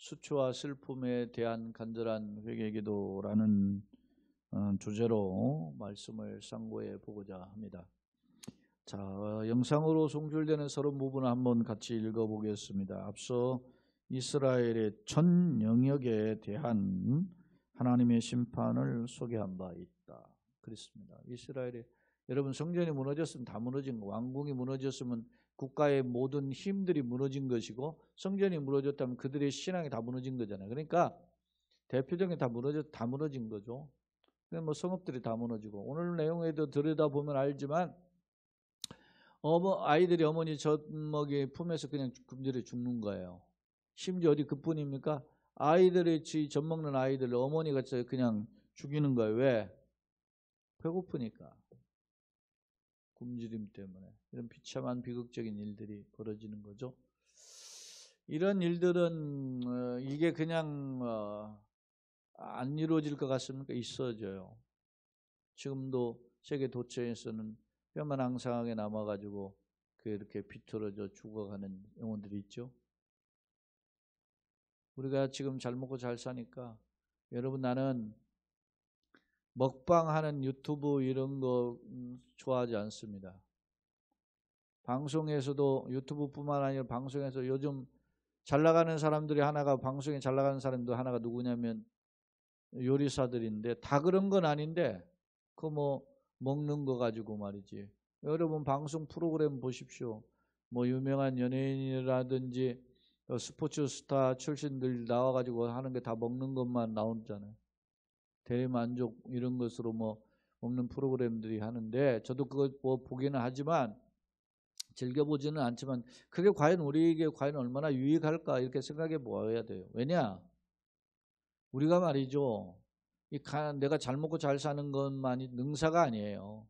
수치와 슬픔에 대한 간절한 회개기도라는 주제로 말씀을 상고해 보고자 합니다. 자, 영상으로 송출되는 서론 부분을 한번 같이 읽어보겠습니다. 앞서 이스라엘의 전 영역에 대한 하나님의 심판을 소개한 바 있다. 그렇습니다. 이스라엘의 여러분 성전이 무너졌으면 다 무너진 거, 왕궁이 무너졌으면 국가의 모든 힘들이 무너진 것이고 성전이 무너졌다면 그들의 신앙이 다 무너진 거잖아요. 그러니까 대표적인 다 무너진 거죠. 뭐 성읍들이 다 무너지고 오늘 내용에도 들여다보면 알지만 아이들이 어머니 젖먹이 품에서 그냥 굶주려 죽는 거예요. 심지어 어디 그뿐입니까? 아이들이 젖먹는 아이들 어머니가 그냥 죽이는 거예요. 왜? 배고프니까. 굶주림 때문에. 이런 비참한 비극적인 일들이 벌어지는 거죠. 이런 일들은 이게 그냥 안 이루어질 것 같습니까? 있어져요. 지금도 세계 도처에서는 뼈만 앙상하게 남아가지고 이렇게 비틀어져 죽어가는 영혼들이 있죠. 우리가 지금 잘 먹고 잘 사니까 여러분 나는 먹방하는 유튜브 이런 거 좋아하지 않습니다. 방송에서도 유튜브뿐만 아니라 방송에서 요즘 잘 나가는 사람들이 하나가 방송에 잘 나가는 사람도 하나가 누구냐면 요리사들인데 다 그런 건 아닌데 그 뭐 먹는 거 가지고 말이지. 여러분 방송 프로그램 보십시오. 뭐 유명한 연예인이라든지 스포츠 스타 출신들 나와가지고 하는 게 다 먹는 것만 나오잖아요. 대만족 이런 것으로 뭐 먹는 프로그램들이 하는데 저도 그거 뭐 보기는 하지만 즐겨보지는 않지만 그게 과연 우리에게 과연 얼마나 유익할까 이렇게 생각해 보아야 돼요. 왜냐? 우리가 말이죠. 내가 잘 먹고 잘 사는 것만이 능사가 아니에요.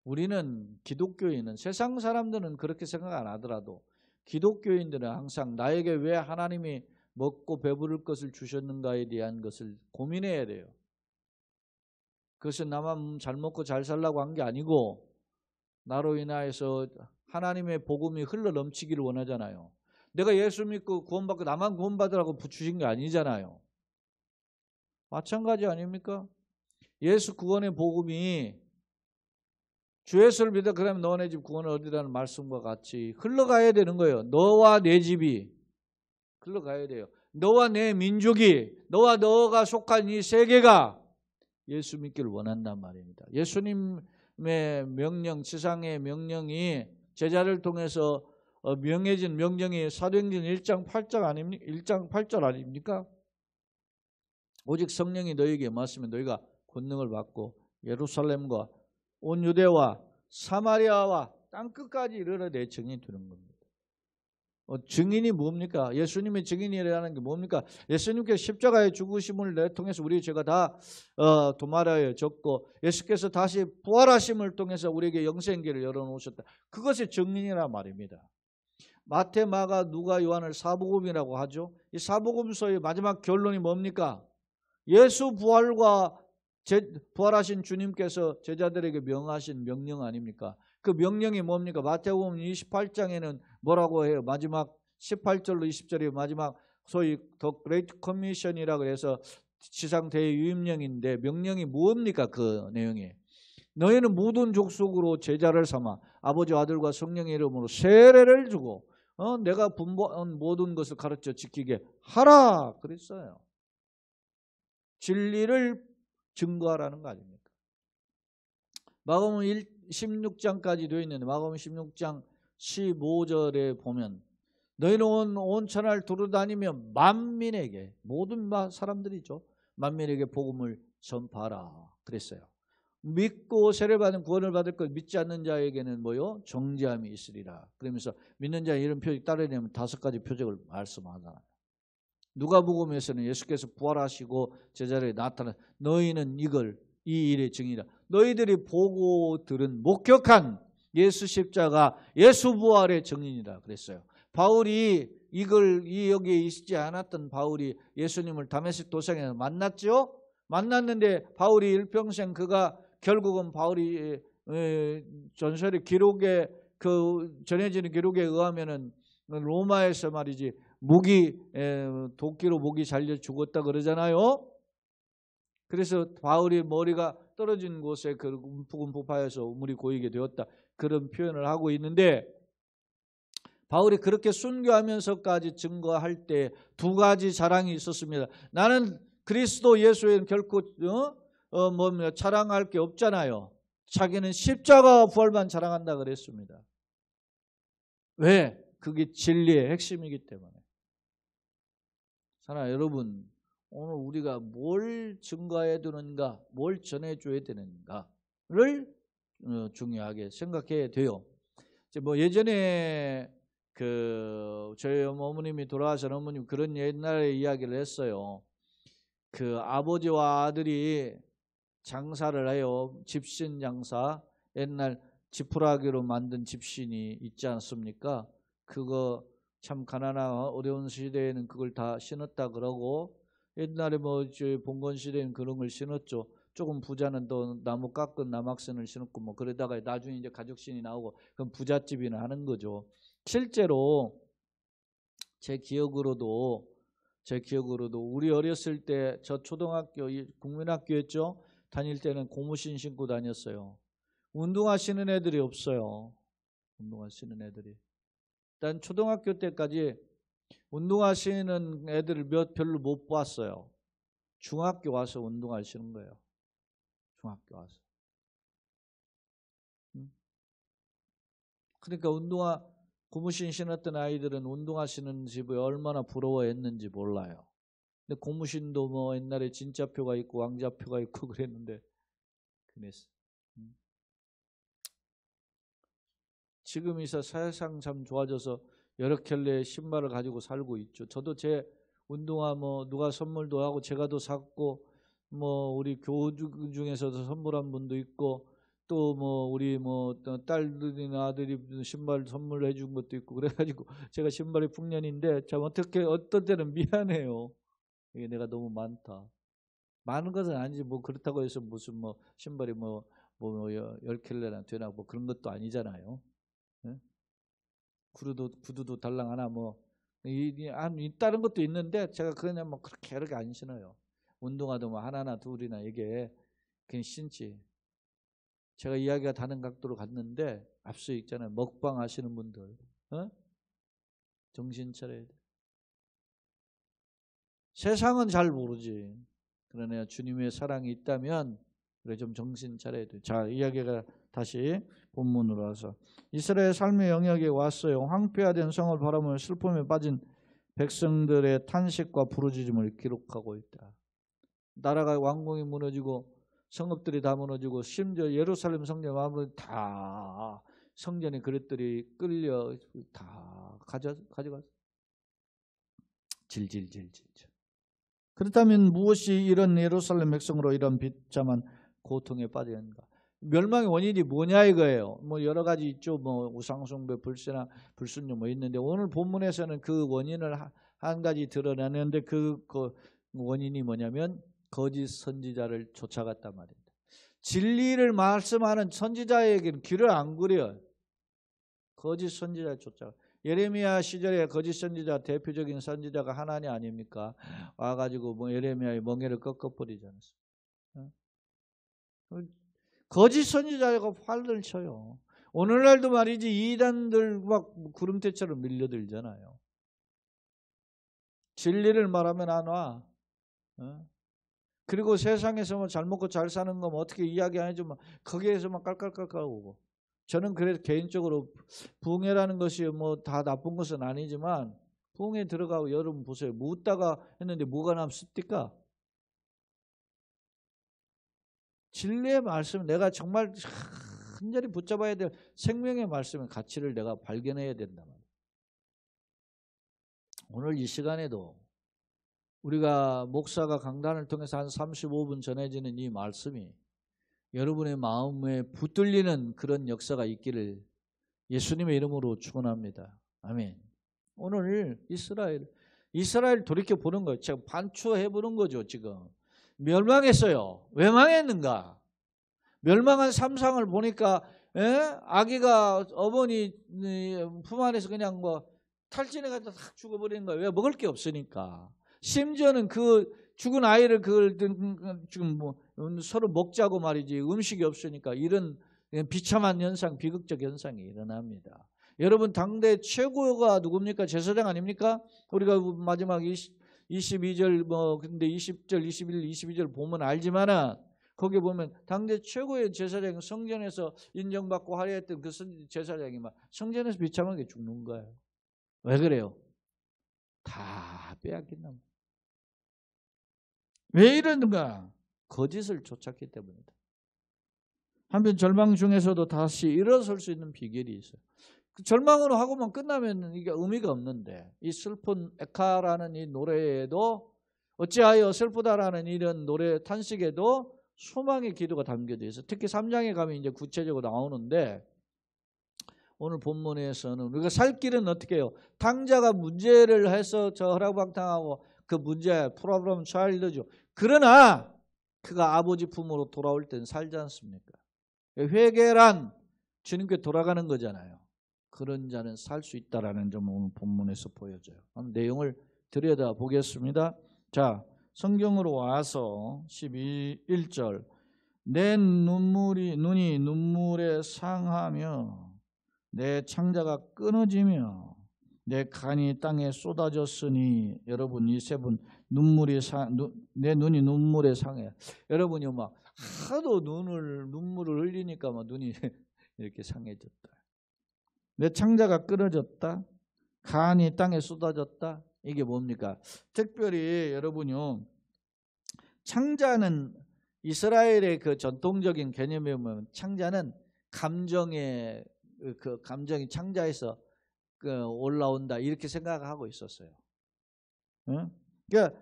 우리는 기독교인은 세상 사람들은 그렇게 생각 안 하더라도 기독교인들은 항상 나에게 왜 하나님이 먹고 배부를 것을 주셨는가에 대한 것을 고민해야 돼요. 그것은 나만 잘 먹고 잘 살라고 한 게 아니고 나로 인하여서 하나님의 복음이 흘러 넘치기를 원하잖아요. 내가 예수 믿고 구원받고 나만 구원받으라고 주신 게 아니잖아요. 마찬가지 아닙니까? 예수 구원의 복음이 주 예수를 믿어 그러면 너네 집 구원을 얻으라는 말씀과 같이 흘러가야 되는 거예요. 너와 내 집이 흘러가야 돼요. 너와 내 민족이 너가 속한 이 세계가 예수 믿기를 원한단 말입니다. 예수님의 명령, 지상의 명령이 제자를 통해서 명해진 명령이 사도행전 1장 8절 아닙니까? 1장 8절 아닙니까? 오직 성령이 너희에게 임하시면 너희가 권능을 받고 예루살렘과 온 유대와 사마리아와 땅끝까지 이르러 내 증인이 되는 겁니다. 증인이 뭡니까? 예수님의 증인이라는 게 뭡니까? 예수님께서 십자가의 죽으심을 통해서 우리 죄가 다 도말하여 졌고 예수께서 다시 부활하심을 통해서 우리에게 영생길을 열어놓으셨다. 그것이 증인이란 말입니다. 마태, 마가, 누가, 요한을 사복음이라고 하죠. 이 사복음서의 마지막 결론이 뭡니까? 예수 부활과 부활하신 주님께서 제자들에게 명하신 명령 아닙니까? 그 명령이 뭡니까? 마태복음 28장에는 뭐라고 해요? 마지막 18절로 20절이 마지막 소위 더 그레이트 커미션이라고 해서 지상 대유임령인데 명령이 뭡니까? 그 내용이 너희는 모든 족속으로 제자를 삼아 아버지와 아들과 성령의 이름으로 세례를 주고 내가 분부한 모든 것을 가르쳐 지키게 하라 그랬어요. 진리를 증거하라는 거 아닙니까? 마가복음 16장까지 되어 있는데 마가복음 16장 15절에 보면 너희는 온 천하를 두루다니며 만민에게 모든 사람들이죠. 만민에게 복음을 전파하라 그랬어요. 믿고 세례받은 구원을 받을 것 믿지 않는 자에게는 뭐요? 정죄함이 있으리라. 그러면서 믿는 자 이런 표적 따르려면 5가지 표적을 말씀하잖아요. 누가복음에서는 예수께서 부활하시고 제자들에게 나타나 너희는 이 일의 증인이라. 너희들이 보고 들은 목격한 예수 십자가 예수 부활의 증인이라 그랬어요. 바울이 여기에 있지 않았던 바울이 예수님을 다메섹 도상에서 만났죠. 만났는데 바울이 일평생 그가 결국은 바울이 전설의 기록에 전해지는 기록에 의하면은 로마에서 말이지 도끼로 목이 잘려 죽었다 그러잖아요. 그래서 바울이 머리가 떨어진 곳에 그 움푹움푹 파여서 우물이 고이게 되었다. 그런 표현을 하고 있는데, 바울이 그렇게 순교하면서까지 증거할 때 두 가지 자랑이 있었습니다. 나는 그리스도 예수에는 결코 자랑할 게 없잖아요. 자기는 십자가 부활만 자랑한다 그랬습니다. 왜? 그게 진리의 핵심이기 때문에. 사랑하는 여러분, 오늘 우리가 뭘 증거해야 되는가, 뭘 전해줘야 되는가를 중요하게 생각해야 돼요. 예전에 저희 어머님이 돌아가신 어머님 그런 옛날에 이야기를 했어요. 아버지와 아들이 장사를 해요. 집신 장사. 옛날 지푸라기로 만든 집신이 있지 않습니까? 그거 참 가난하고 어려운 시대에는 그걸 다 신었다 그러고, 옛날에 봉건 시대에는 그런 걸 신었죠. 조금 부자는 또 나무 깎은 남학선을 신었고 그러다가 나중에 이제 가죽신이 나오고, 그럼 부잣집이나 하는 거죠. 실제로 제 기억으로도 우리 어렸을 때 저 초등학교 국민학교였죠. 다닐 때는 고무신 신고 다녔어요. 운동화 신는 애들이 없어요. 운동화 신는 애들이. 일단 초등학교 때까지 운동화 신는 애들을 별로 못 봤어요. 중학교 와서 운동화 신는 거예요. 중학교 와서. 그러니까 고무신 신었던 아이들은 운동화 신는 집에 얼마나 부러워했는지 몰라요. 근데 고무신도 옛날에 진짜표가 있고 왕자표가 있고 그랬는데 그랬어. 지금 세상 참 좋아져서 여러 켤레의 신발을 가지고 살고 있죠. 저도 제 운동화 누가 선물도 하고 제가도 샀고, 우리 교우 중에서도 선물한 분도 있고, 또 우리 딸들이나 아들이 신발 선물해 준 것도 있고, 그래가지고 제가 신발이 풍년인데 참 어떤 때는 미안해요. 이게 내가 너무 많다. 많은 것은 아니지 그렇다고 해서 무슨 신발이 10켤레나 되나 그런 것도 아니잖아요. 네? 구두도 달랑 하나 다른 것도 있는데 제가 그냥 그렇게 여러 개 안 신어요. 운동화도 하나나 둘이나 이게 그냥 신지. 제가 이야기가 다른 각도로 갔는데 앞서 있잖아요. 먹방 하시는 분들, 정신 차려야 돼. 세상은 잘 모르지. 그러나 주님의 사랑이 있다면 그래 좀 정신 차려야 돼. 자, 이야기가 다시 본문으로 와서 이스라엘 삶의 영역에 왔어요. 황폐화된 성을 바라보며 슬픔에 빠진 백성들의 탄식과 부르짖음을 기록하고 있다. 나라가 왕궁이 무너지고 성읍들이 다 무너지고 심지어 예루살렘 성전 아무리 다 성전의 그릇들이 끌려 다 가져갔어. 질질질질. 그렇다면 무엇이 이런 예루살렘 백성으로 이런 비참한 고통에 빠지는가? 멸망의 원인이 뭐냐 이거예요. 여러 가지 있죠. 우상숭배, 불순종 있는데 오늘 본문에서는 그 원인을 한 가지 드러내는데 그 원인이 뭐냐면 거짓 선지자를 쫓아갔단 말입니다. 진리를 말씀하는 선지자에게는 귀를 안 그려요. 거짓 선지자를 쫓아가. 예레미야 시절에 거짓 선지자 대표적인 선지자가 하나니 아닙니까? 와가지고 예레미야의 멍에를 꺾어버리지 않았어요. 거짓 선지자가 활을 쳐요. 오늘날도 말이지 이단들 구름대처럼 밀려들잖아요. 진리를 말하면 안 와. 그리고 세상에서 잘 먹고 잘 사는 거 어떻게 이야기 안 해주면 거기에서만 깔깔깔깔하고. 저는 그래서 개인적으로 부흥회라는 것이 다 나쁜 것은 아니지만 부흥회 들어가고 여러분 보세요. 묻다가 했는데 뭐가 남습니까? 진리의 말씀, 내가 정말 간절히 붙잡아야 될 생명의 말씀의 가치를 내가 발견해야 된다 말이에요. 오늘 이 시간에도 우리가 목사가 강단을 통해서 한 35분 전해지는 이 말씀이 여러분의 마음에 붙들리는 그런 역사가 있기를 예수님의 이름으로 축원합니다. 아멘. 오늘 이스라엘 돌이켜 보는 거예요. 제가 반추해 보는 거죠. 지금 멸망했어요. 왜 망했는가? 멸망한 삼상을 보니까 아기가 어머니 품 안에서 그냥 탈진해가지고 다 죽어버리는 거예요. 왜? 먹을 게 없으니까. 심지어는 그 죽은 아이를 그걸 지금 뭐 서로 먹자고 말이지 음식이 없으니까 이런 비참한 현상, 비극적 현상이 일어납니다. 여러분 당대 최고가 누굽니까? 제사장 아닙니까? 우리가 마지막 22절 뭐 근데 20절, 21, 22절 보면 알지만은 거기 보면 당대 최고의 제사장이 성전에서 인정받고 화려했던 그 제사장이 막 성전에서 비참하게 죽는 거예요. 왜 그래요? 다 빼앗긴다. 왜 이러는가? 거짓을 쫓았기 때문이다. 한편 절망 중에서도 다시 일어설 수 있는 비결이 있어요. 그 절망으로 하고만 끝나면 이게 의미가 없는데 이 슬픈 에카라는 이 노래에도 어찌하여 슬프다라는 이런 노래 탄식에도 소망의 기도가 담겨져 있어요. 특히 3장에 가면 이제 구체적으로 나오는데 오늘 본문에서는 우리가 살 길은 어떻게 해요? 당자가 문제를 해서 저 허락방탕하고 그 문제 프로블럼 차일드죠. 그러나 그가 아버지 품으로 돌아올 때는 살지 않습니까? 회개란 주님께 돌아가는 거잖아요. 그런 자는 살 수 있다라는 점을 오늘 본문에서 보여줘요. 한번 내용을 들여다 보겠습니다. 자, 성경으로 와서 11절 내 눈이 눈물에 상하며 내 창자가 끊어지며 내 간이 땅에 쏟아졌으니 여러분 이 세 분 내 눈이 눈물에 상해. 여러분이 막 하도 눈물을 흘리니까 막 눈이 이렇게 상해졌다. 내 창자가 끊어졌다. 간이 땅에 쏟아졌다. 이게 뭡니까? 특별히 여러분요. 창자는 이스라엘의 그 전통적인 개념에 보면 창자는 감정의 그 감정이 창자에서 그 올라온다 이렇게 생각하고 있었어요. 응? 그러니까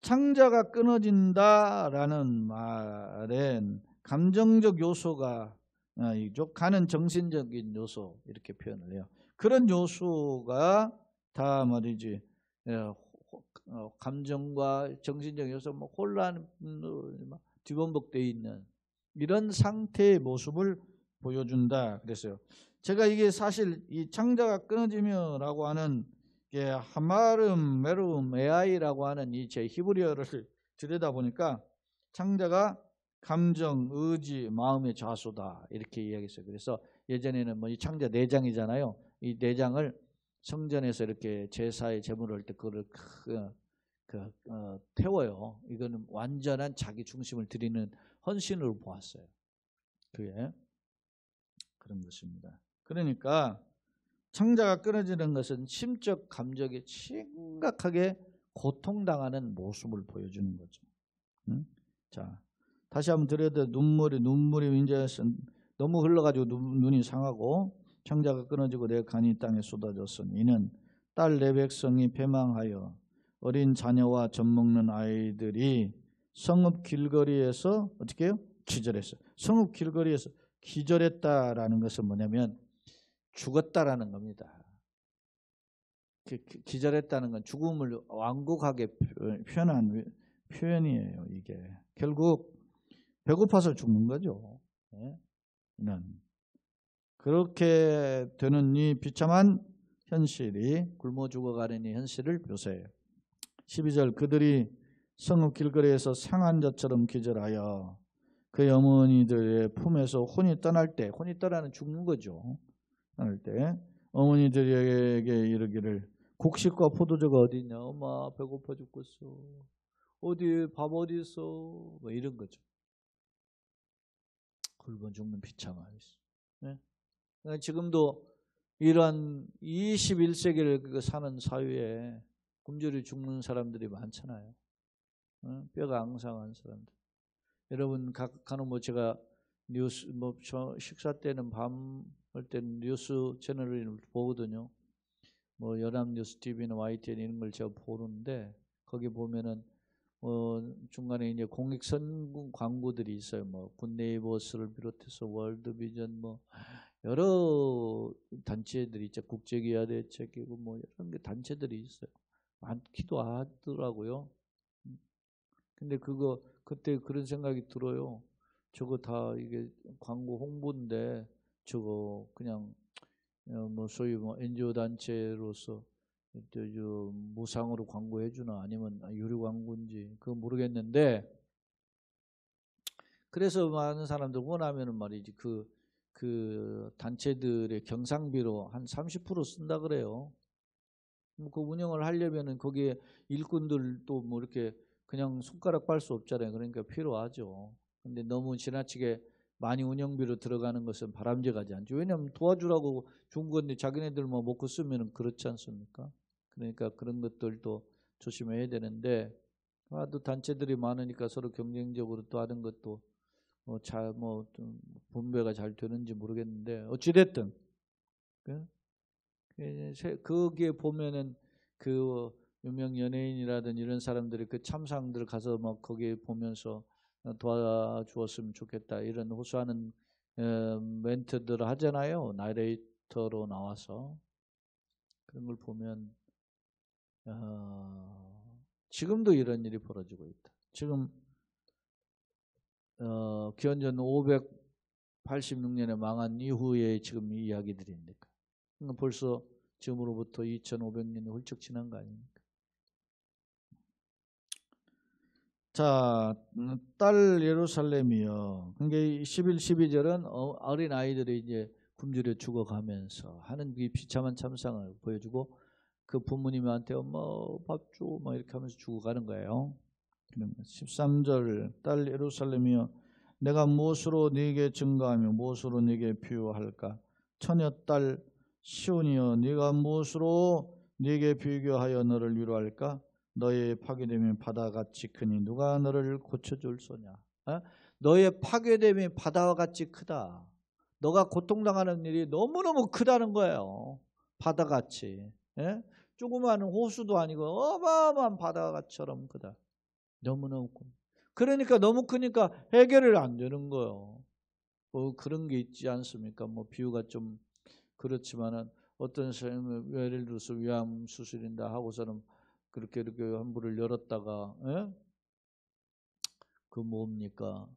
창자가 끊어진다라는 말엔 감정적 요소가 가는 정신적인 요소 이렇게 표현을 해요. 그런 요소가 다 말이지 감정과 정신적 요소 뭐 혼란 뒤범벅되어 있는 이런 상태의 모습을 보여준다 그랬어요. 제가 이게 사실 이 창자가 끊어지며라고 하는 게 하마름 메룸 에아이라고 하는 이 제 히브리어를 들여다 보니까 창자가 감정, 의지, 마음의 좌소다 이렇게 이야기했어요. 그래서 예전에는 뭐 이 창자 4장이잖아요. 이 4장을 성전에서 이렇게 제사의 제물을 할 때 그거를 태워요. 이거는 완전한 자기 중심을 드리는 헌신으로 보았어요. 그게 그런 것입니다. 그러니까 창자가 끊어지는 것은 심적 감정에 심각하게 고통당하는 모습을 보여주는 거죠. 응? 자, 다시 한번 들여다 눈물이 이제 너무 흘러가지고 눈이 상하고 창자가 끊어지고 내 간이 땅에 쏟아졌으니 이는 딸 내 백성이 패망하여 어린 자녀와 젖먹는 아이들이 성읍 길거리에서 어떻게 해요? 기절했어요. 성읍 길거리에서 기절했다라는 것은 뭐냐면 죽었다라는 겁니다. 기절했다는 건 죽음을 완곡하게 표현한 표현이에요. 이게 결국 배고파서 죽는 거죠. 그렇게 되는 이 비참한 현실이 굶어 죽어가는 이 현실을 묘사해요. 12절 그들이 성읍 길거리에서 상한 자처럼 기절하여 그 어머니들의 품에서 혼이 떠날 때, 혼이 떠나는 죽는 거죠. 떠날 때 어머니들에게 이르기를 곡식과 포도주가 어디 있냐? 엄마 배고파 죽겠어. 어디 밥 어디 있어? 뭐 이런 거죠. 굶어 죽는 비참함. 네? 지금도 이러한 21세기를 사는 사회에 굶주려 죽는 사람들이 많잖아요. 뼈가 앙상한 사람들. 여러분 간혹 뭐 제가 뉴스 뭐 식사 때는 밤 할 때는 뉴스 채널을 보거든요. 뭐 연합뉴스 TV나 YTN 이런 걸 제가 보는데 거기 보면은 중간에 이제 공익선 광고들이 있어요. 뭐 굿네이버스를 비롯해서 월드비전 뭐 여러 단체들이 있죠. 국제기아 대책이고 뭐 이런 게 단체들이 있어요. 많기도 하더라고요. 근데 그때 그런 생각이 들어요. 저거 다 이게 광고 홍보인데 저거 그냥 뭐 소위 뭐 NGO 단체로서 무상으로 광고해 주나 아니면 유료 광고인지 그거 모르겠는데, 그래서 많은 사람들 원하면은 말이지 그 단체들의 경상비로 한 30% 쓴다 그래요. 그 운영을 하려면은 거기에 일꾼들도 뭐 이렇게 그냥 손가락 빨 수 없잖아요. 그러니까 필요하죠. 근데 너무 지나치게 많이 운영비로 들어가는 것은 바람직하지 않죠. 왜냐하면 도와주라고 준 건데 자기네들 뭐 먹고 쓰면은 그렇지 않습니까? 그러니까 그런 것들도 조심해야 되는데, 또 단체들이 많으니까 서로 경쟁적으로 또 하는 것도 좀 분배가 잘 되는지 모르겠는데, 어찌됐든 거기에 보면은 그 유명 연예인이라든 이런 사람들이 그 참상들 가서 막 거기에 보면서 도와주었으면 좋겠다 이런 호소하는 멘트들 하잖아요. 나레이터로 나와서. 그런 걸 보면 지금도 이런 일이 벌어지고 있다. 지금 기원전 586년에 망한 이후에 지금 이 이야기들이니까. 그러니까 벌써 지금으로부터 2500년이 훌쩍 지난 거 아닙니까? 자, 딸 예루살렘이여. 그러니까 11, 12절은 어린 아이들이 이제 굶주려 죽어가면서 하는 이 비참한 참상을 보여주고, 그 부모님한테 엄마 밥 줘 막 이렇게 하면서 죽어가는 거예요. 13절 딸 예루살렘이여 내가 무엇으로 네게 증거하며 무엇으로 네게 비유할까? 처녀 딸 시온이여 네가 무엇으로 네게 비교하여 너를 위로할까? 너의 파괴됨이 바다같이 크니 누가 너를 고쳐줄 소냐? 너의 파괴됨이 바다와 같이 크다. 너가 고통당하는 일이 너무너무 크다는 거예요. 바다같이. 예? 조그마한 호수도 아니고 어마어마한 바다처럼 크다. 너무너무 크. 그러니까 너무 크니까 해결을 안 되는 거예요. 그런 게 있지 않습니까? 뭐 비유가 좀 그렇지만은 어떤 사람은 예를 들어서 위암 수술인다 하고서는 그렇게 이렇게 환부를 열었다가 그 뭡니까?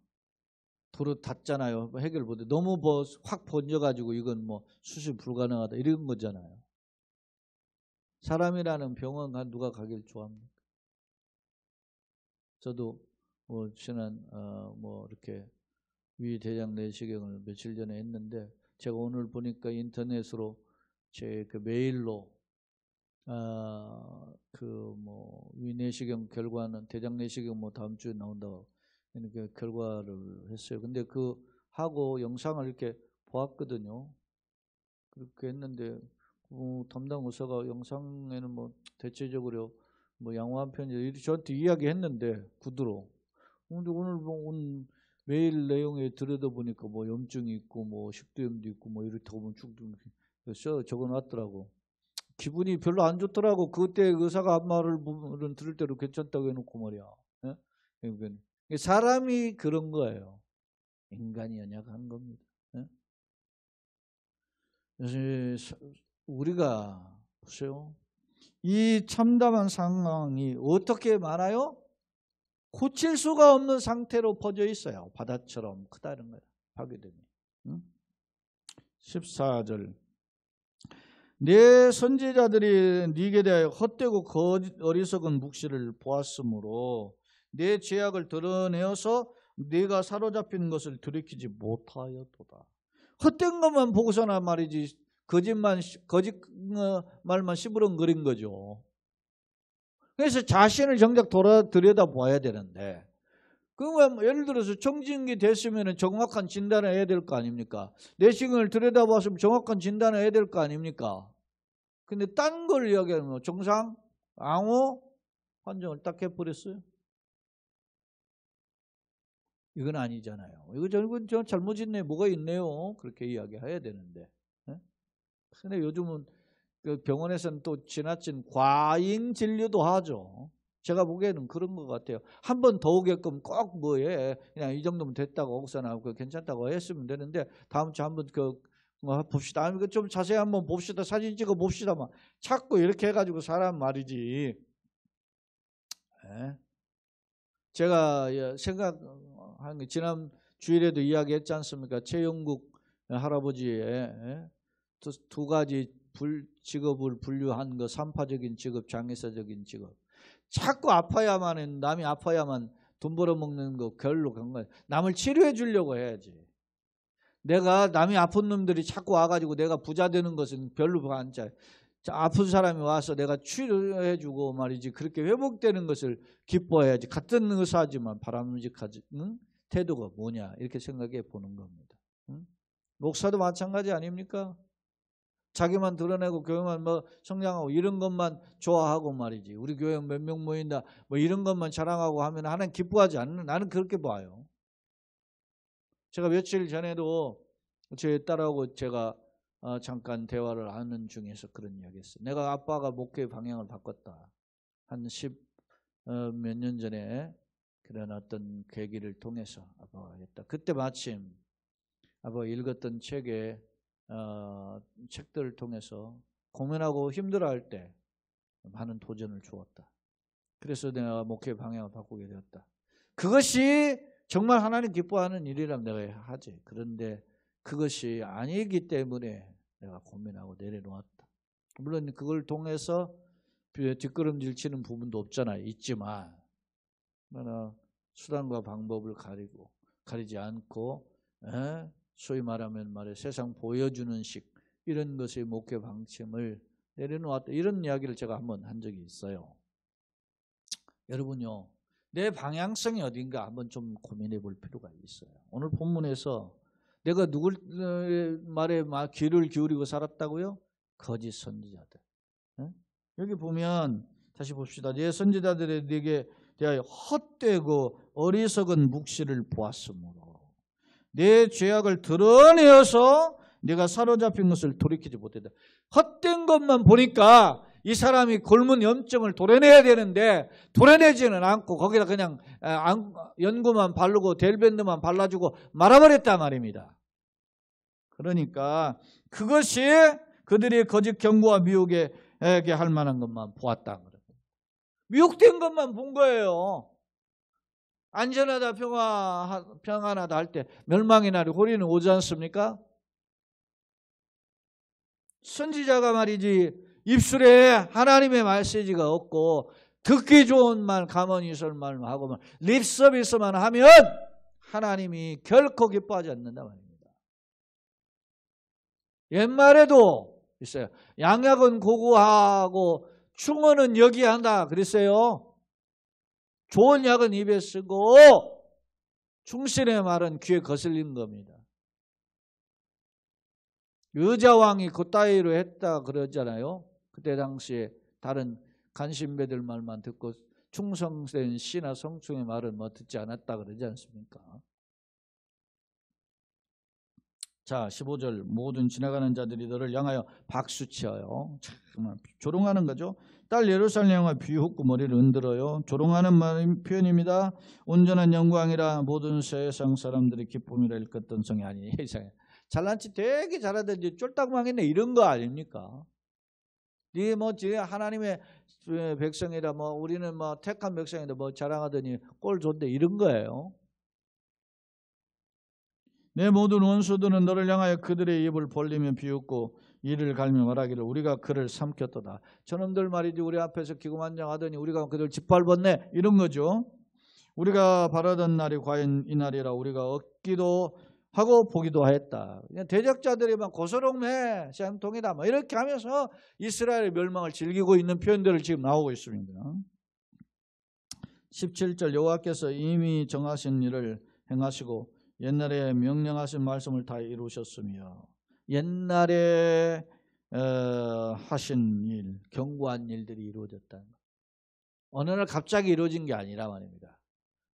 도로 닫잖아요. 해결 못해. 너무 확 번져가지고 이건 뭐 수술 불가능하다 이런 거잖아요. 사람이라는 병원 누가 가길 좋아합니까? 저도 지난 이렇게 위대장 내시경을 며칠 전에 했는데, 제가 오늘 보니까 인터넷으로 제 그 메일로 위내시경 결과는 대장 내시경 다음 주에 나온다고 이렇게 결과를 했어요. 근데 그 하고 영상을 이렇게 보았거든요. 그렇게 했는데 담당 의사가 영상에는 대체적으로 양호한 편이다 저한테 이야기했는데 구두로. 근데 오늘 메일 내용에 들여다보니까 염증이 있고 식도염도 있고 이렇다고 쭉 적어놨더라고. 기분이 별로 안 좋더라고. 그때 의사가 한 말을 들을 때로 괜찮다고 해놓고 말이야. 그러니까 사람이 그런 거예요. 인간이 연약한 겁니다. 그래서 우리가 보세요. 이 참담한 상황이 어떻게 말아요? 고칠 수가 없는 상태로 퍼져 있어요. 바다처럼 크다는 거예요. 파괴됨이. 14절 내 선지자들이 네게 대하여 헛되고 어리석은 묵시를 보았으므로 내 죄악을 드러내어서 네가 사로잡힌 것을 들이키지 못하였도다. 헛된 것만 보고서나 말이지 거짓말만 시부렁거린 거죠. 그래서 자신을 정작 들여다봐야 되는데, 그러면 예를 들어서 정진기 됐으면 정확한 진단을 해야 될 거 아닙니까? 내시경을 들여다봤으면 정확한 진단을 해야 될 거 아닙니까? 근데 딴 걸 이야기하면 정상, 앙호 판정을 딱 해버렸어요. 이건 아니잖아요. 이건 저 잘못 있네, 뭐가 있네요. 그렇게 이야기해야 되는데. 근데 요즘은 그 병원에서는 또 지나친 과잉 진료도 하죠. 제가 보기에는 그런 것 같아요. 한 번 더 오게끔 꼭 그냥 이 정도면 됐다고 억사나 괜찮다고 했으면 되는데 다음 주에 한번 봅시다. 아니 좀 자세히 한번 봅시다. 사진 찍어 봅시다. 막 자꾸 이렇게 해가지고 사람 말이지. 제가 생각한 게 지난 주일에도 이야기했지 않습니까? 최영국 할아버지의 두 가지 직업을 분류한 거, 산파적인 직업, 장애사적인 직업. 자꾸 아파야만, 남이 아파야만 돈 벌어먹는 거 별로 그런 거예요. 남을 치료해 주려고 해야지. 내가 남이 아픈 놈들이 자꾸 와가지고 내가 부자 되는 것은 별로 안 짜. 아픈 사람이 와서 내가 치료해 주고 말이지, 그렇게 회복되는 것을 기뻐해야지. 같은 의사지만 바람직하지, 응? 태도가 뭐냐 이렇게 생각해 보는 겁니다. 응? 목사도 마찬가지 아닙니까? 자기만 드러내고 교회만 뭐 성장하고 이런 것만 좋아하고 말이지, 우리 교회 몇 명 모인다 뭐 이런 것만 자랑하고 하면 하나님 기뻐하지 않는, 나는 그렇게 봐요. 제가 며칠 전에도 제 딸하고 제가 잠깐 대화를 하는 중에서 그런 이야기 했어요. 내가 아빠가 목회 방향을 바꿨다. 한 10 몇 년 전에 그런 어떤 계기를 통해서 아빠가 했다. 그때 마침 아빠가 읽었던 책에 책들을 통해서 고민하고 힘들어할 때 많은 도전을 주었다. 그래서 내가 목회 방향을 바꾸게 되었다. 그것이 정말 하나님 기뻐하는 일이라면 내가 하지. 그런데 그것이 아니기 때문에 내가 고민하고 내려놓았다. 물론 그걸 통해서 뒷걸음질 치는 부분도 없잖아요. 있지만 수단과 방법을 가리지 않고 소위 말하면 세상 보여주는 식 이런 것의 목회 방침을 내려놓았다. 이런 이야기를 제가 한번 한 적이 있어요. 여러분요, 내 방향성이 어딘가 한번 좀 고민해 볼 필요가 있어요. 오늘 본문에서 내가 누굴 말에 귀를 기울이고 살았다고요? 거짓 선지자들. 여기 보면 다시 봅시다. 내 선지자들이 네게 대하여 헛되고 어리석은 묵시를 보았으므로 내 죄악을 드러내어서 네가 사로잡힌 것을 돌이키지 못했다. 헛된 것만 보니까 이 사람이 곪은 염증을 도려내야 되는데 도려내지는 않고 거기다 그냥 연고만 바르고 델밴드만 발라주고 말아버렸단 말입니다. 그러니까 그것이 그들이 거짓 경고와 미혹에 할 만한 것만 보았다. 미혹된 것만 본 거예요. 안전하다 평안하다 할 때 멸망의 날이 호리는 오지 않습니까? 선지자가 말이지 입술에 하나님의 메시지가 없고 듣기 좋은 말, 가만히설만 하고 립서비스만 하면 하나님이 결코 기뻐하지 않는다 말입니다. 옛말에도 있어요. 양약은 고고하고 충언은 여기한다 그랬어요. 좋은 약은 입에 쓰고 충신의 말은 귀에 거슬리는 겁니다. 여자왕이 그따위로 했다 그러잖아요. 그때 당시에 다른 간신배들 말만 듣고 충성된 씨나 성충의 말은 듣지 않았다 그러지 않습니까? 자, 15절 모든 지나가는 자들이 너를 향하여 박수치어요. 정말 조롱하는 거죠. 딸 예루살렘 향하여 비웃고 머리를 흔들어요. 조롱하는 표현입니다. 온전한 영광이라 모든 세상 사람들이 기쁨이라 일컫던 성이 아니니. 잘난 체 되게 잘하던지 쫄딱 망했네 이런 거 아닙니까? 네 하나님의 백성이라 우리는 택한 백성이다 자랑하더니 꼴 좋대 이런 거예요. 내 모든 원수들은 너를 향하여 그들의 입을 벌리며 비웃고 이를 갈며 말하기를 우리가 그를 삼켰도다. 저놈들 말이지 우리 앞에서 기고만장하더니 우리가 그들 짓밟았네 이런 거죠. 우리가 바라던 날이 과연 이 날이라 우리가 얻기도 하고 보기도 하였다. 대적자들이 고소롱해 쌤통이다 이렇게 하면서 이스라엘의 멸망을 즐기고 있는 표현들을 지금 나오고 있습니다. 17절 여호와께서 이미 정하신 일을 행하시고 옛날에 명령하신 말씀을 다 이루셨으며 옛날에 하신 일, 경고한 일들이 이루어졌다. 어느 날 갑자기 이루어진 게 아니라 말입니다.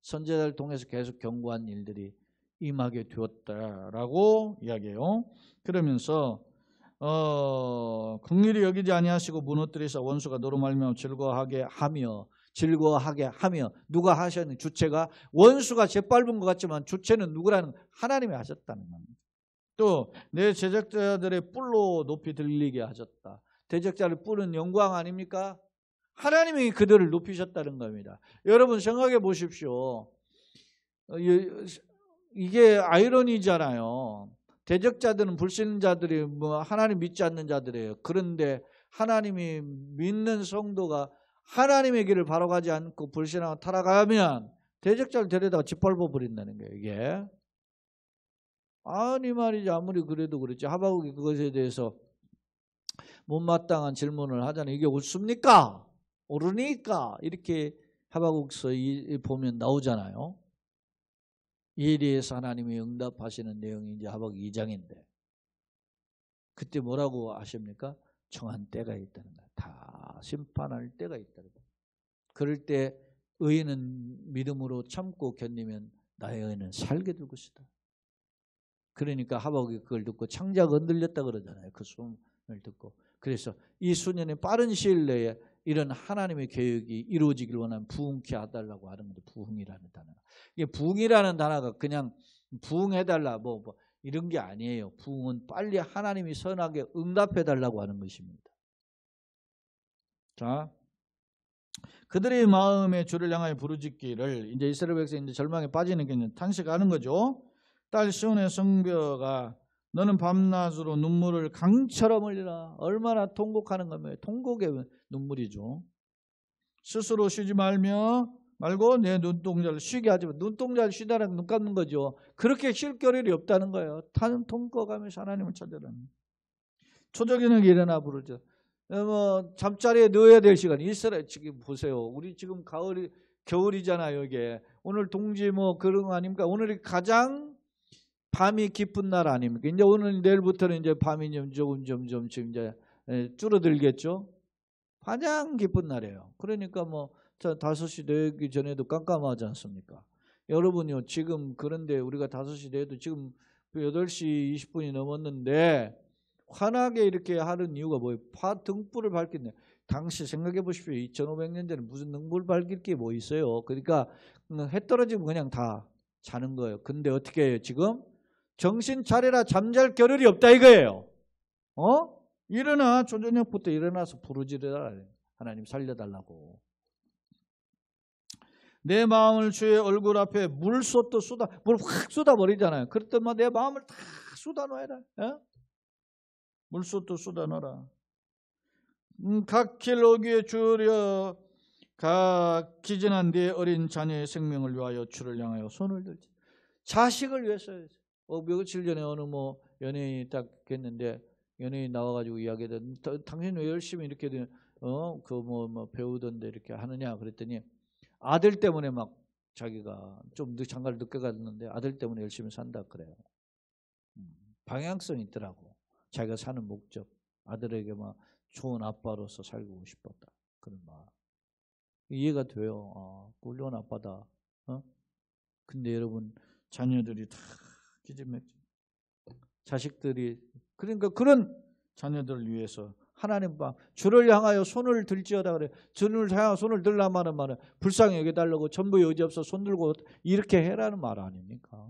선지자를 통해서 계속 경고한 일들이 임하게 되었다라고 이야기해요. 그러면서 긍휼히 여기지 아니하시고 무너뜨리사 원수가 너로 말미암아 즐거워하게 하며 누가 하셨는 주체가 원수가 재빨은 것 같지만 주체는 누구라는 하나님이 하셨다는 겁니다. 또 내 제작자들의 뿔로 높이 들리게 하셨다. 대적자를 뿔은 영광 아닙니까? 하나님이 그들을 높이셨다는 겁니다. 여러분 생각해 보십시오. 이게 아이러니잖아요. 대적자들은 불신자들이 뭐 하나님 믿지 않는 자들이에요. 그런데 하나님이 믿는 성도가 하나님의 길을 바로 가지 않고 불신하고 타락하면 대적자를 데려다가 짓밟아 버린다는 거예요. 이게 아니 말이지. 아무리 그래도 그렇지. 하박국이 그것에 대해서 못마땅한 질문을 하잖아요. 이게 옳습니까? 옳으니까 이렇게 하박국서 보면 나오잖아요. 이에 대해서 하나님이 응답하시는 내용이 이제 하박국 2장인데 그때 뭐라고 하십니까? 정한 때가 있다는 거예요. 다 심판할 때가 있다는 거예요. 그럴 때 의인은 믿음으로 참고 견디면 나의 의인은 살게 될 것이다. 그러니까 하박국이 그걸 듣고 창자가 흔들렸다 그러잖아요. 그 소문을 듣고. 그래서 이 수년의 빠른 시일 내에 이런 하나님의 계획이 이루어지길 원하는 부흥케 해달라고 하는 건데, 부흥이라는 단어. 이게 부흥이라는 단어가 그냥 부흥해달라 뭐 이런 게 아니에요. 부흥은 빨리 하나님이 선하게 응답해달라고 하는 것입니다. 자, 그들의 마음에 주를 향하여 부르짖기를, 이제 이스라엘 백성이 이제 절망에 빠지는 게 탄식하는 거죠. 딸 시온의 성벽아, 너는 밤낮으로 눈물을 강처럼 흘리라. 얼마나 통곡하는 거면 통곡의 눈물이죠. 스스로 쉬지 말고 내 눈동자를 쉬게 하지 마. 눈동자를 쉬다라는 눈 감는 거죠. 그렇게 쉴 겨를이 없다는 거예요. 타는 통곡하면서 하나님을 찾으라는. 초저녁에 일어나 부르죠. 뭐 잠자리에 넣어야 될 시간. 이스라엘 지금 보세요. 우리 지금 겨울이잖아요. 이게 오늘 동지 뭐 그런 거 아닙니까? 오늘이 가장 밤이 깊은 날 아닙니까? 이제 오늘 내일부터는 이제 밤이 조금 지금 이제 줄어들겠죠. 가장 깊은 날이에요. 그러니까 뭐 5시 되기 전에도 깜깜하지 않습니까? 여러분요, 지금 그런데 우리가 5시 돼도 지금 8시 20분이 넘었는데 환하게 이렇게 하는 이유가 뭐예요? 등불을 밝혔네. 당시 생각해 보십시오. 2500년 전에 무슨 등불 밝힐 게 뭐 있어요? 그러니까 해 떨어지면 그냥 다 자는 거예요. 근데 어떻게 해요? 지금 정신 차려라, 잠잘 겨를이 없다 이거예요. 일어나, 초저녁부터 일어나서 부르짖으라. 하나님 살려달라고. 내 마음을 주의 얼굴 앞에 물 확 쏟아버리잖아요. 그랬더니 내 마음을 다 쏟아놓아라. 물쏟도 쏟아놓아라. 각 길 오기에 주려 각 기진한 네 어린 자녀의 생명을 위하여 주를 향하여 손을 들지. 자식을 위해서요. 며칠 전에 어느 뭐 연예인이 딱 했는데, 연예인 나와가지고 이야기하던, 당신 왜 열심히 이렇게 뭐 배우던데 이렇게 하느냐 그랬더니 아들 때문에 막 자기가 좀 장가를 늦게 갔는데 아들 때문에 열심히 산다 그래요. 방향성이 있더라고. 자기가 사는 목적, 아들에게 막 좋은 아빠로서 살고 싶었다 그런 말 이해가 돼요. 훌륭한 아빠다. 근데 여러분, 자녀들이 다 기진맥진, 자식들이, 그러니까 그런 자녀들을 위해서 하나님 주를 향하여 손을 들지어다 그래. 주를 향하여 손을 들라는 말은 불쌍히 여겨달라고, 전부 여지없어 손 들고 이렇게 해라는 말 아닙니까?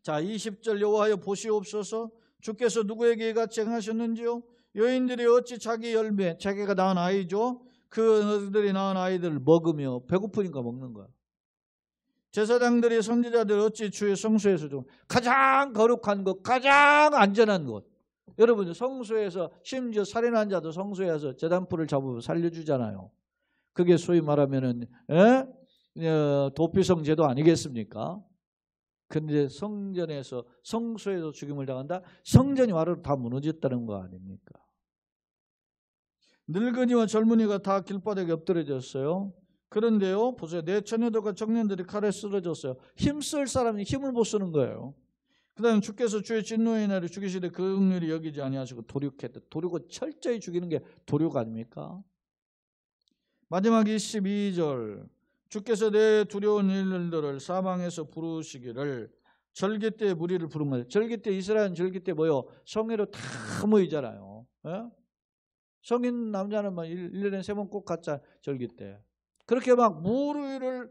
자, 20절 여호와여 보시옵소서. 주께서 누구에게 이같이 행하셨는지요? 여인들이 어찌 자기 열매, 자기가 낳은 아이죠, 그들이 낳은 아이들을 먹으며, 배고프니까 먹는 거야. 제사장들이 선지자들 어찌 주의 성소에서 좀 가장 거룩한 것, 가장 안전한 것. 여러분, 성소에서 심지어 살인한 자도 성소에서 제단불을 잡으면 살려주잖아요. 그게 소위 말하면은 도피성 제도 아니겠습니까? 그런데 성소에서 죽임을 당한다? 성전이 와로 다 무너졌다는 거 아닙니까? 늙은이와 젊은이가 다 길바닥에 엎드려졌어요. 그런데요, 보세요. 내 처녀들과 청년들이 칼에 쓰러졌어요. 힘쓸 사람이 힘을 못 쓰는 거예요. 그 다음에 주께서 주의 진노의 날에 죽이시되 그 긍휼히 여기지 아니하시고 도륙했다. 도륙을 철저히 죽이는 게 도륙 아닙니까? 마지막 22절. 주께서 내 두려운 일들을 사방에서 부르시기를, 절기 때 무리를 부른 거예요. 절기 때, 이스라엘 절기 때 뭐요? 성회로 다 모이잖아요. 성인 남자는 막 1년에 3번 꼭 갔자, 절기 때. 그렇게 막 무리를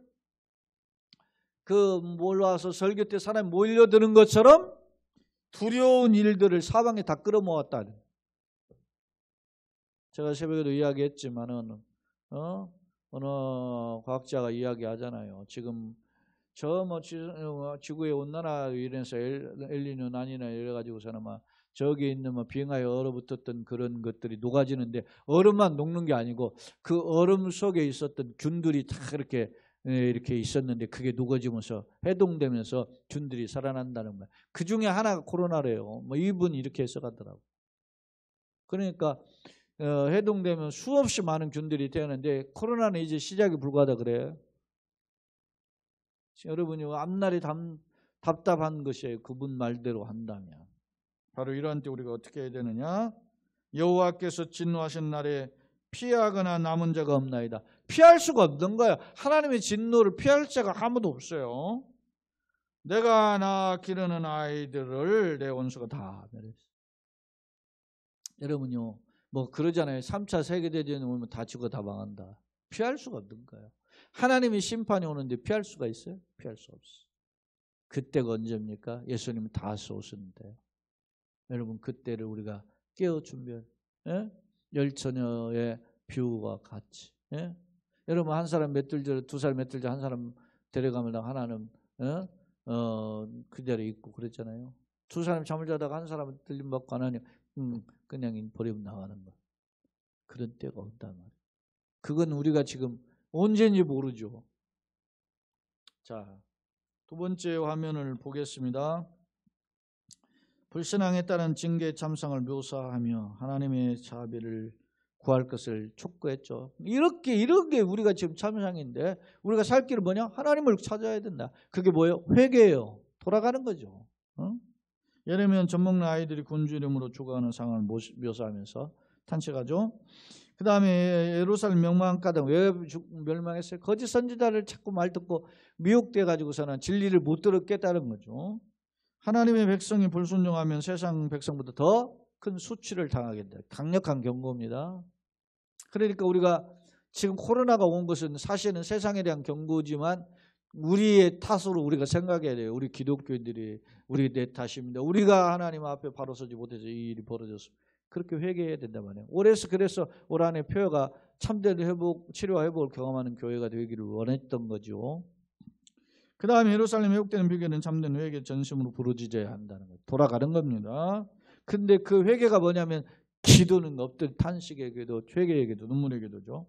몰라서 절기 때 사람이 몰려드는 것처럼 두려운 일들을 사방에 다 끌어모았다. 제가 새벽에도 이야기했지만은 어느 과학자가 이야기하잖아요. 지금 저 뭐 지구의 온난화 이래서 엘니뇨 난이나 이래 가지고서는 막 저기 있는 뭐 빙하에 얼어붙었던 그런 것들이 녹아지는데 얼음만 녹는 게 아니고 그 얼음 속에 있었던 균들이 다 이렇게 있었는데 그게 녹아지면서 해동되면서 균들이 살아난다는 거예요. 그 중에 하나가 코로나래요. 뭐 이분 이렇게 해석하더라고. 그러니까 해동되면 수없이 많은 균들이 태어나는데 코로나는 이제 시작이 불과하다 그래요. 여러분이 앞날이 답답한 것이에요. 그분 말대로 한다면. 바로 이러한 때 우리가 어떻게 해야 되느냐? 여호와께서 진노하신 날에 피하거나 남은 자가 없나이다. 피할 수가 없는 거예요. 하나님의 진노를 피할 자가 아무도 없어요. 내가 낳아 기르는 아이들을 내 원수가 다 멸했어. 여러분요, 뭐 그러잖아요. 3차 세계대전이 오면 다 죽어 다 망한다. 피할 수가 없는 거예요. 하나님의 심판이 오는데 피할 수가 있어요? 피할 수 없어요. 그때가 언제입니까? 예수님은 다 쏘셨는데. 여러분 그때를 우리가 깨어 준비할 열처녀의 비유와 같이. 예? 여러분 한 사람 맷들 전, 2살 맷들 전 한 사람 데려가면 하나는 그 자리에 있고 그랬잖아요. 2사람 잠을 자다가 한 사람은 들림 받고 하나님 그냥 버리고 나가는 거. 그런 때가 온단 말이에요. 그건 우리가 지금 언제인지 모르죠. 자, 2번째 화면을 보겠습니다. 불신앙에 따른 징계 참상을 묘사하며 하나님의 자비를 구할 것을 촉구했죠. 이런 게 우리가 지금 참상인데 우리가 살 길은 뭐냐? 하나님을 찾아야 된다. 그게 뭐예요? 회개예요. 돌아가는 거죠. 예레미야 젖먹는 아이들이 군주 이름으로 죽어가는 상황을 묘사하면서 탄식하죠. 그 다음에 예루살렘 멸망 까닭 왜 멸망했어요? 거짓 선지자를 자꾸 말 듣고 미혹돼 가지고서는 진리를 못 들어 깨달은 거죠. 하나님의 백성이 불순종하면 세상 백성보다 더 큰 수치를 당하게 된다. 강력한 경고입니다. 그러니까 우리가 지금 코로나가 온 것은 사실은 세상에 대한 경고지만 우리의 탓으로 우리가 생각해야 돼요. 우리 기독교인들이 우리 내 탓입니다. 우리가 하나님 앞에 바로 서지 못해서 이 일이 벌어졌습니다. 그렇게 회개해야 된단 말이에요. 그래서 올 한해 표어가 참된 회복, 치료와 회복을 경험하는 교회가 되기를 원했던 거죠. 그 다음에 예루살렘 회복되는 비결은 참된 회개 전심으로 부르짖어야 한다는 거예요. 돌아가는 겁니다. 근데 그 회개가 뭐냐면 기도는 없던 탄식의 기도, 회개의 기도, 눈물의 기도죠.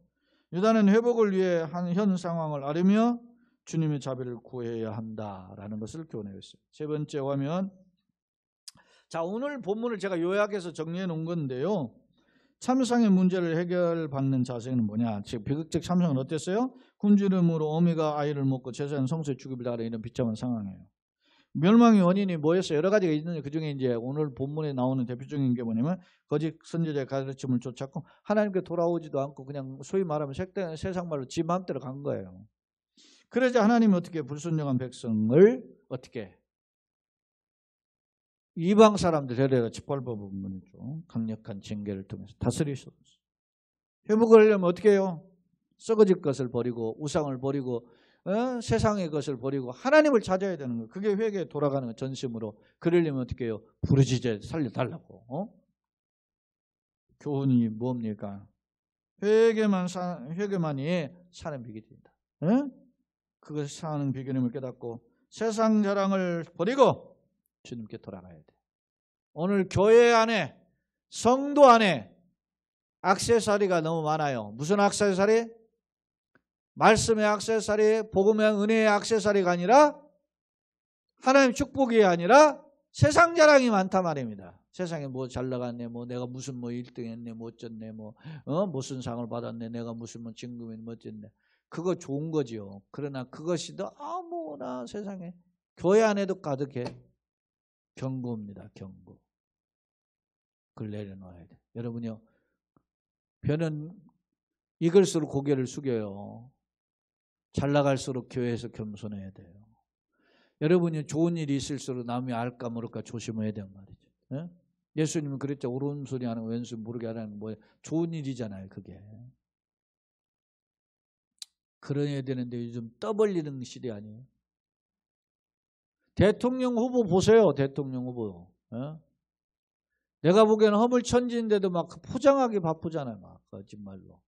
유다는 회복을 위해 한 현 상황을 아뢰며 주님의 자비를 구해야 한다라는 것을 교훈했어요. 3번째 화면. 자, 오늘 본문을 제가 요약해서 정리해 놓은 건데요. 참상의 문제를 해결받는 자세는 뭐냐? 즉 비극적 참상은 어땠어요? 군주 이름으로 어미가 아이를 먹고 제사장 성소에 죽임을 당하는 이런 비참한 상황이에요. 멸망의 원인이 뭐였어요? 여러 가지가 있는데 그중에 이제 오늘 본문에 나오는 대표적인 게 뭐냐면 거짓 선지자의 가르침을 쫓았고 하나님께 돌아오지도 않고 그냥 소위 말하면 세상 말로 지 마음대로 간 거예요. 그러자 하나님이 어떻게 불순종한 백성을 어떻게 이방 사람들 데려다 짓밟아본 분이죠. 강력한 징계를 통해서 다스리셨어요. 회복을 하려면 어떻게 해요? 썩어질 것을 버리고 우상을 버리고 세상의 것을 버리고 하나님을 찾아야 되는 거예요. 그게 회개에 돌아가는 거예요. 전심으로. 그러려면 어떻게 해요? 부르짖어 살려달라고. 교훈이 뭡니까? 회개만이 사는 비결입니다. 그것이 사는 비결임을 깨닫고 세상 자랑을 버리고 주님께 돌아가야 돼. 오늘 교회 안에 성도 안에 액세서리가 너무 많아요. 무슨 액세서리? 말씀의 액세서리, 복음의 은혜의 액세서리가 아니라 하나님 축복이 아니라 세상 자랑이 많단 말입니다. 세상에 뭐 잘 나갔네, 뭐 내가 무슨 뭐 1등 했네, 뭐 어쩌네, 뭐 무슨 상을 받았네, 내가 무슨 뭐 진급했네, 뭐 어쨌네. 그거 좋은 거지요. 그러나 그것이 더 아무나 세상에 교회 안에도 가득해. 경고입니다. 경고. 그걸 내려놓아야 돼. 여러분요. 벼는 익을수록 고개를 숙여요. 잘 나갈수록 교회에서 겸손해야 돼요. 여러분이 좋은 일이 있을수록 남이 알까 모를까 조심해야 되는 말이죠. 예? 예수님은 그랬죠. 옳은 소리 하는 거 왼손 모르게 하라는 거 뭐예요? 좋은 일이잖아요. 그게. 그래야 되는데 요즘 떠벌리는 시대 아니에요? 대통령 후보 보세요. 대통령 후보. 예? 내가 보기에는 허물천지인데도 막 포장하기 바쁘잖아요. 막 거짓말로.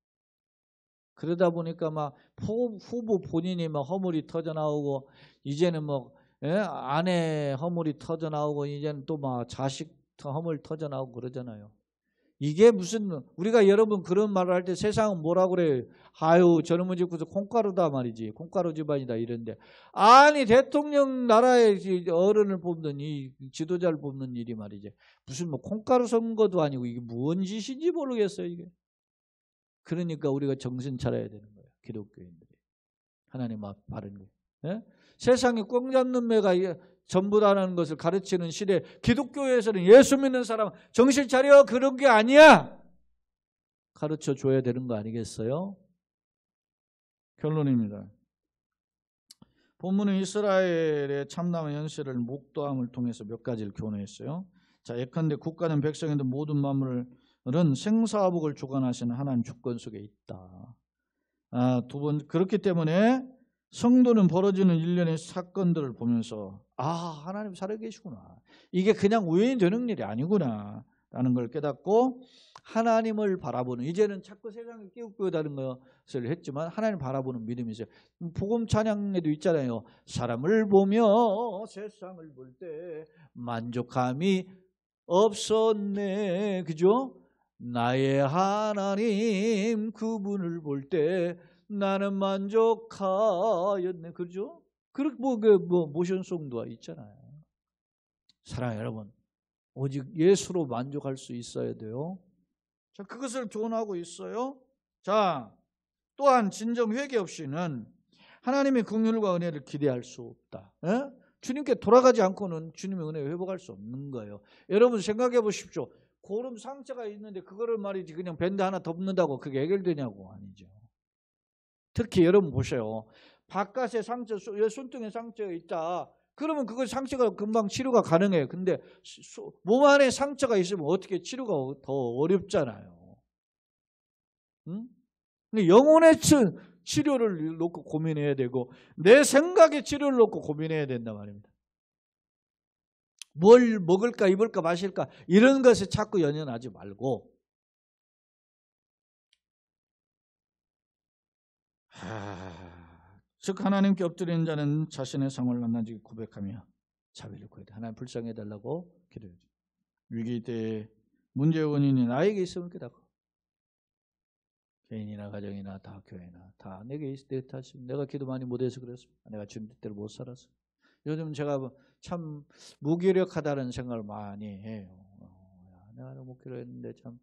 그러다 보니까 막 후보 본인이 막 허물이 터져 나오고 이제는 뭐 아내 허물이 터져 나오고 이제는 또 막 자식 허물 터져 나오고 그러잖아요. 이게 무슨 우리가 여러분 그런 말을 할 때 세상은 뭐라고 그래요? 아유 저놈의 집구서 콩가루다 말이지. 콩가루 집안이다 이런데 아니 대통령 나라의 어른을 뽑는 이 지도자를 뽑는 일이 말이지. 무슨 뭐 콩가루 선거도 아니고 이게 무슨 짓인지 모르겠어요 이게. 그러니까 우리가 정신 차려야 되는 거예요. 기독교인들이. 하나님 앞 바른 거. 예? 세상에 꽝 잡는 매가 전부다라는 것을 가르치는 시대 기독교에서는 예수 믿는 사람 정신 차려 그런 게 아니야. 가르쳐 줘야 되는 거 아니겠어요? 결론입니다. 본문은 이스라엘의 참남의 현실을 목도함을 통해서 몇 가지를 교훈했어요. 자, 예컨대 국가는 백성인들 모든 만물은 생사화복을 주관하시는 하나님 주권 속에 있다. 두 번 그렇기 때문에 성도는 벌어지는 일련의 사건들을 보면서 하나님 살아계시구나. 이게 그냥 우연히 되는 일이 아니구나 라는 걸 깨닫고 하나님을 바라보는 이제는 자꾸 세상에 끼우다는 것을 했지만 하나님 바라보는 믿음이 있어요. 복음 찬양에도 있잖아요. 사람을 보며 세상을 볼 때 만족함이 없었네. 그죠? 나의 하나님 그분을 볼 때 나는 만족하였네. 그죠? 그렇게 모션송도 있잖아요. 사랑하는 여러분, 오직 예수로 만족할 수 있어야 돼요. 자, 그것을 교훈하고 있어요. 자, 또한 진정 회개 없이는 하나님의 긍휼과 은혜를 기대할 수 없다. 주님께 돌아가지 않고는 주님의 은혜 회복할 수 없는 거예요. 여러분 생각해 보십시오. 고름 상처가 있는데 그거를 말이지 그냥 밴드 하나 덮는다고 그게 해결되냐고. 아니죠. 특히 여러분 보세요. 바깥에 상처, 손등에 상처가 있다. 그러면 그거 상처가 금방 치료가 가능해요. 근데 몸 안에 상처가 있으면 어떻게 치료가 더 어렵잖아요. 응? 근데 영혼의 치료를 놓고 고민해야 되고 내 생각의 치료를 놓고 고민해야 된단 말입니다. 뭘 먹을까 입을까 마실까 이런 것에 자꾸 연연하지 말고 즉 하나님께 엎드리는 자는 자신의 상을 낱낱이 고백하며 자비를 구해야 돼. 하나님 불쌍해달라고 기도해야죠. 위기 때 문제의 원인이 나에게 있음을 깨닫고 개인이나 가정이나 다 교회나 다 내게 있을 때 탓이면 내가 기도 많이 못해서 그랬습니다. 내가 주님 뜻대로 못 살았어. 요즘 제가 참 무기력하다는 생각을 많이 해요. 내가 너무 기도했는데 참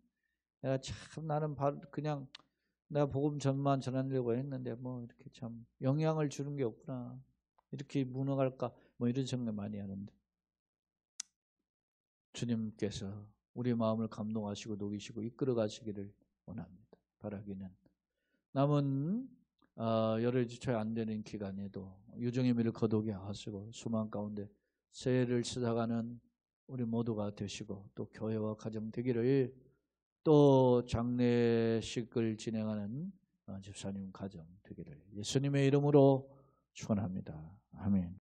내가 참 나는 그냥 내가 복음 전만 전하려고 했는데 뭐 이렇게 참 영향을 주는 게 없구나. 이렇게 무능할까 뭐 이런 생각 많이 하는데 주님께서 우리 마음을 감동하시고 녹이시고 이끌어 가시기를 원합니다. 바라기는 남은 열흘 채 안 되는 기간에도 유정의 미를 거두게 하시고 수만 가운데 새해를 시작하는 우리 모두가 되시고 또 교회와 가정 되기를 또 장례식을 진행하는 집사님 가정 되기를 예수님의 이름으로 축원합니다. 아멘.